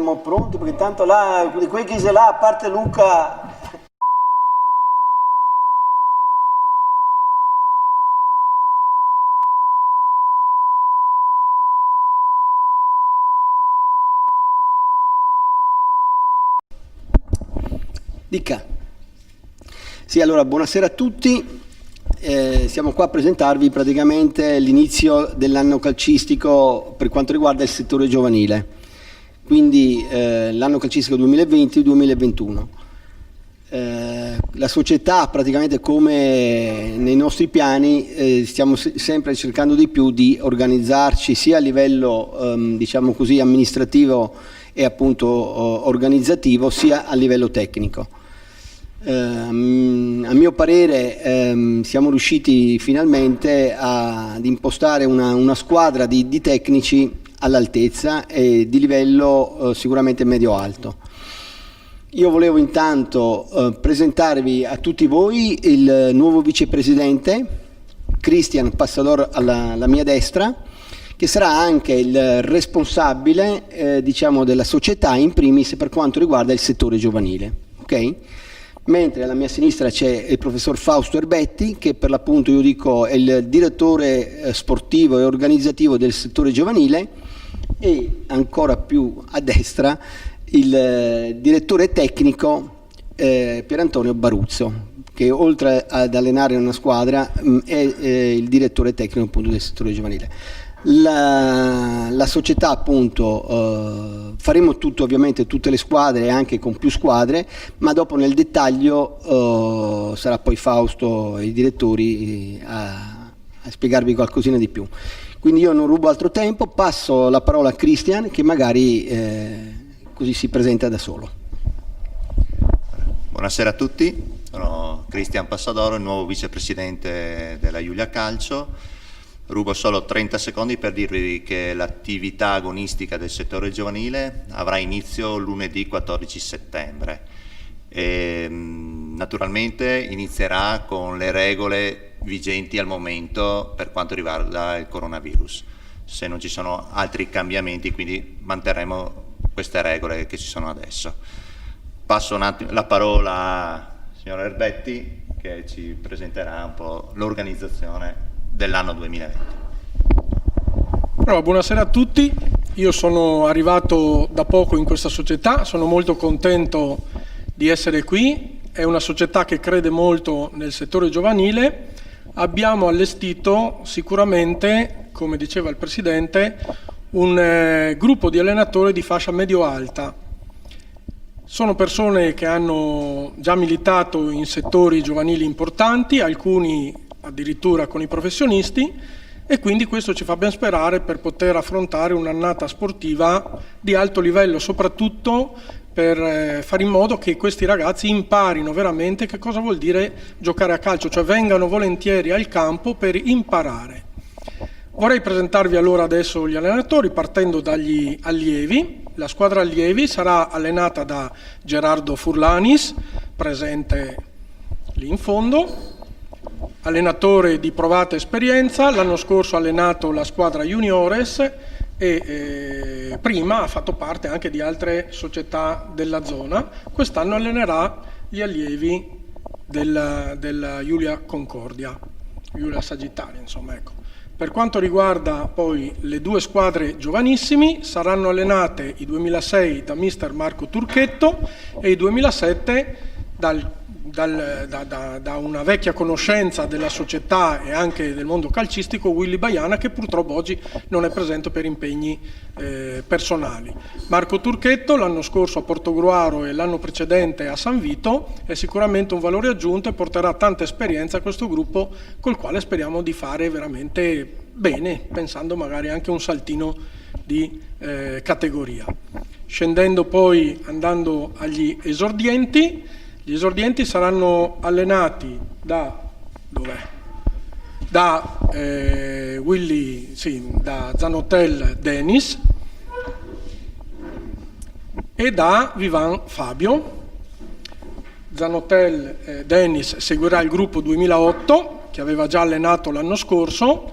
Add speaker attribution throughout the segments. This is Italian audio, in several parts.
Speaker 1: siamo pronti, perché tanto là, di quei che sei là, a parte Luca... Dica. Sì, allora, buonasera a tutti. Siamo qua a presentarvi praticamente l'inizio dell'anno calcistico per quanto riguarda il settore giovanile, quindi l'anno calcistico 2020-2021. La società, praticamente come nei nostri piani, stiamo sempre cercando di più di organizzarci sia a livello diciamo così amministrativo e appunto organizzativo, sia a livello tecnico. A mio parere siamo riusciti finalmente ad impostare una squadra di tecnici all'altezza e di livello sicuramente medio-alto. Io volevo intanto presentarvi a tutti voi il nuovo vicepresidente, Cristian Passador alla mia destra, che sarà anche il responsabile diciamo della società in primis per quanto riguarda il settore giovanile. Okay? Mentre alla mia sinistra c'è il professor Fausto Erbetti, che per l'appunto io dico è il direttore sportivo e organizzativo del settore giovanile, e ancora più a destra il direttore tecnico Pier Antonio Baruzzo, che oltre ad allenare una squadra è il direttore tecnico appunto del settore giovanile. La società appunto faremo tutto, ovviamente tutte le squadre, anche con più squadre, ma dopo nel dettaglio sarà poi Fausto e i direttori a spiegarvi qualcosina di più. Quindi io non rubo altro tempo, passo la parola a Cristian, che magari così si presenta da solo.
Speaker 2: Buonasera a tutti, sono Cristian Passadoro, il nuovo vicepresidente della Iulia Calcio. Rubo solo 30 secondi per dirvi che l'attività agonistica del settore giovanile avrà inizio lunedì 14 settembre e naturalmente inizierà con le regole vigenti al momento per quanto riguarda il coronavirus. Se non ci sono altri cambiamenti, quindi manterremo queste regole che ci sono adesso. Passo un attimo la parola al signor Erbetti, che ci presenterà un po' l'organizzazione dell'anno 2020.
Speaker 3: Allora, buonasera a tutti, io sono arrivato da poco in questa società, sono molto contento di essere qui, è una società che crede molto nel settore giovanile. Abbiamo allestito sicuramente, come diceva il Presidente, un gruppo di allenatori di fascia medio-alta. Sono persone che hanno già militato in settori giovanili importanti, alcuni addirittura con i professionisti, e quindi questo ci fa ben sperare per poter affrontare un'annata sportiva di alto livello, soprattutto per fare in modo che questi ragazzi imparino veramente che cosa vuol dire giocare a calcio, cioè vengano volentieri al campo per imparare. Vorrei presentarvi allora adesso gli allenatori partendo dagli allievi. La squadra allievi sarà allenata da Gerardo Furlanis, presente lì in fondo, allenatore di provata esperienza. L'anno scorso ha allenato la squadra juniores e prima ha fatto parte anche di altre società della zona. Quest'anno allenerà gli allievi della Iulia Concordia, Iulia Sagittaria, insomma, ecco. Per quanto riguarda poi le due squadre giovanissimi, saranno allenate i 2006 da mister Marco Turchetto e i 2007 da una vecchia conoscenza della società e anche del mondo calcistico, Willy Baiana, che purtroppo oggi non è presente per impegni personali. Marco Turchetto l'anno scorso a Portogruaro e l'anno precedente a San Vito è sicuramente un valore aggiunto e porterà tanta esperienza a questo gruppo, col quale speriamo di fare veramente bene, pensando magari anche un saltino di categoria. Scendendo poi, andando agli esordienti, gli esordienti saranno allenati da Zanotel Denis e da Vivan Fabio. Zanotel Denis seguirà il gruppo 2008 che aveva già allenato l'anno scorso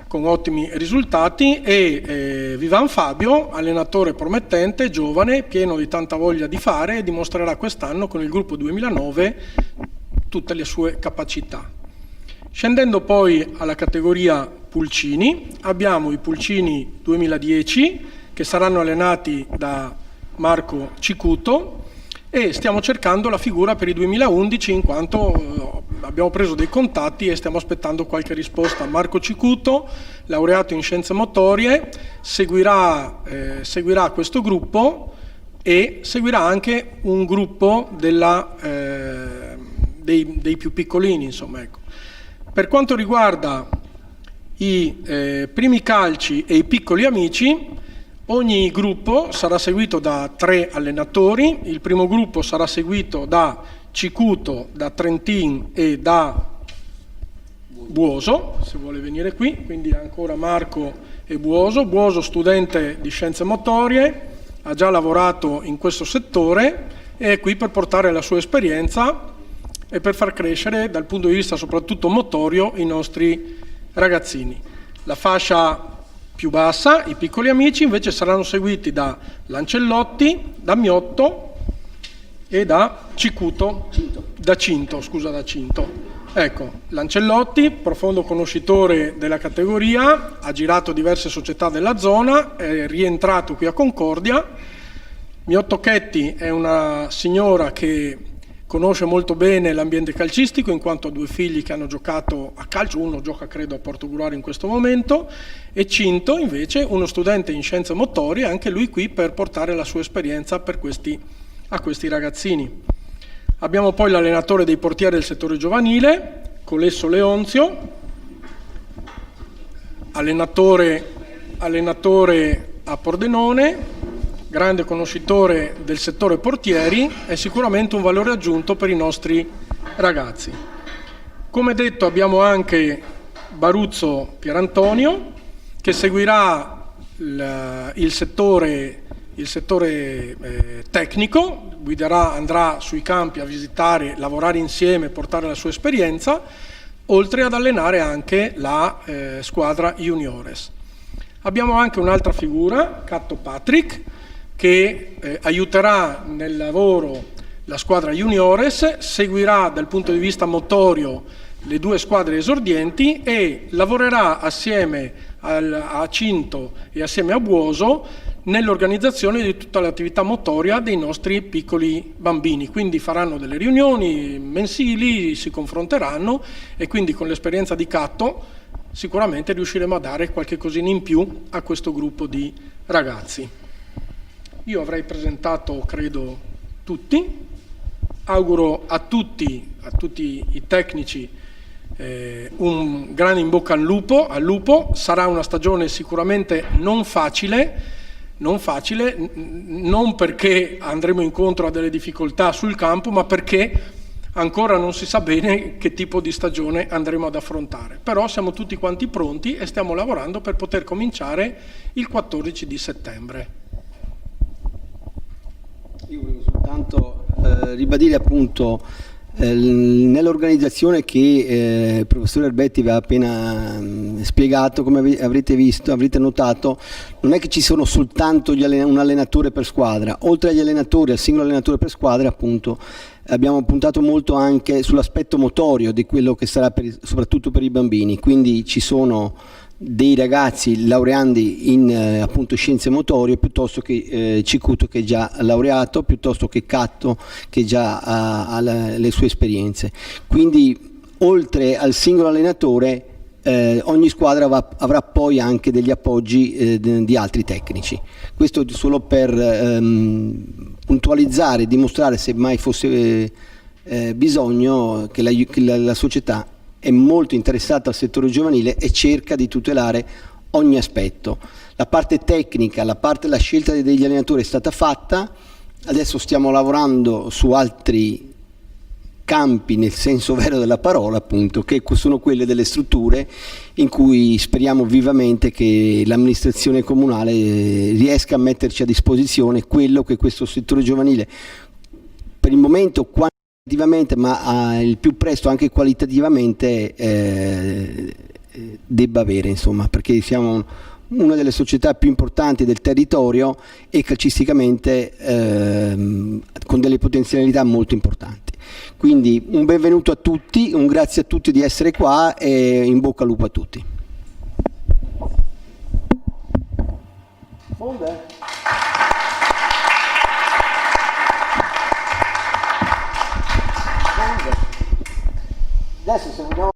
Speaker 3: con ottimi risultati, e Vivan Fabio, allenatore promettente, giovane, pieno di tanta voglia di fare, e dimostrerà quest'anno con il gruppo 2009 tutte le sue capacità. Scendendo poi alla categoria pulcini, abbiamo i pulcini 2010 che saranno allenati da Marco Cicuto, e stiamo cercando la figura per i 2011 in quanto abbiamo preso dei contatti e stiamo aspettando qualche risposta. Marco Cicuto, laureato in scienze motorie, seguirà questo gruppo e seguirà anche un gruppo dei più piccolini, insomma, ecco. Per quanto riguarda i primi calci e i piccoli amici, ogni gruppo sarà seguito da 3 allenatori. Il primo gruppo sarà seguito da Cicuto, da Trentin e da Buoso, se vuole venire qui, quindi ancora Marco e Buoso. Buoso, studente di scienze motorie, ha già lavorato in questo settore e è qui per portare la sua esperienza e per far crescere dal punto di vista soprattutto motorio i nostri ragazzini. La fascia più bassa, i piccoli amici, invece saranno seguiti da Lancellotti, da Miotto e da Cicuto, da Cinto. Ecco, Lancellotti, profondo conoscitore della categoria, ha girato diverse società della zona, è rientrato qui a Concordia. Miotto Chetti è una signora che conosce molto bene l'ambiente calcistico in quanto ha 2 figli che hanno giocato a calcio, uno gioca credo a Portogruaro in questo momento, e Cinto invece uno studente in scienze motorie, anche lui qui per portare la sua esperienza a questi ragazzini. Abbiamo poi l'allenatore dei portieri del settore giovanile, Colesso Leonzio, allenatore a Pordenone, grande conoscitore del settore portieri, è sicuramente un valore aggiunto per i nostri ragazzi. Come detto, abbiamo anche Baruzzo Pierantonio che seguirà il settore tecnico, andrà sui campi a visitare, lavorare insieme, portare la sua esperienza, oltre ad allenare anche la squadra juniores. Abbiamo anche un'altra figura, Catto Patrick, che aiuterà nel lavoro la squadra juniores, seguirà dal punto di vista motorio le 2 squadre esordienti e lavorerà assieme a Cinto e assieme a Buoso nell'organizzazione di tutta l'attività motoria dei nostri piccoli bambini. Quindi faranno delle riunioni mensili, si confronteranno e quindi con l'esperienza di Catto sicuramente riusciremo a dare qualche cosina in più a questo gruppo di ragazzi. Io avrei presentato, credo, tutti. Auguro a tutti i tecnici un grande in bocca al lupo. Sarà una stagione sicuramente non facile, non perché andremo incontro a delle difficoltà sul campo, ma perché ancora non si sa bene che tipo di stagione andremo ad affrontare. Però siamo tutti quanti pronti e stiamo lavorando per poter cominciare il 14 di settembre.
Speaker 1: Io volevo soltanto ribadire appunto nell'organizzazione che il professore Erbetti vi ha appena spiegato, come avrete notato, non è che ci sono soltanto un allenatore per squadra. Oltre agli allenatori, al singolo allenatore per squadra, appunto, abbiamo puntato molto anche sull'aspetto motorio di quello che sarà soprattutto per i bambini. Quindi ci sono dei ragazzi laureandi in appunto scienze motorie, piuttosto che Cicuto che è già laureato, piuttosto che Catto che già ha le sue esperienze. Quindi oltre al singolo allenatore ogni squadra avrà poi anche degli appoggi di altri tecnici. Questo solo per puntualizzare, dimostrare se mai fosse bisogno che la società è molto interessata al settore giovanile e cerca di tutelare ogni aspetto. La parte tecnica, la scelta degli allenatori è stata fatta, adesso stiamo lavorando su altri campi nel senso vero della parola, appunto, che sono quelle delle strutture in cui speriamo vivamente che l'amministrazione comunale riesca a metterci a disposizione quello che questo settore giovanile per il momento quantitativamente, ma il più presto anche qualitativamente debba avere, insomma, perché siamo una delle società più importanti del territorio e calcisticamente con delle potenzialità molto importanti. Quindi un benvenuto a tutti, un grazie a tutti di essere qua e in bocca al lupo a tutti. Adesso se vogliamo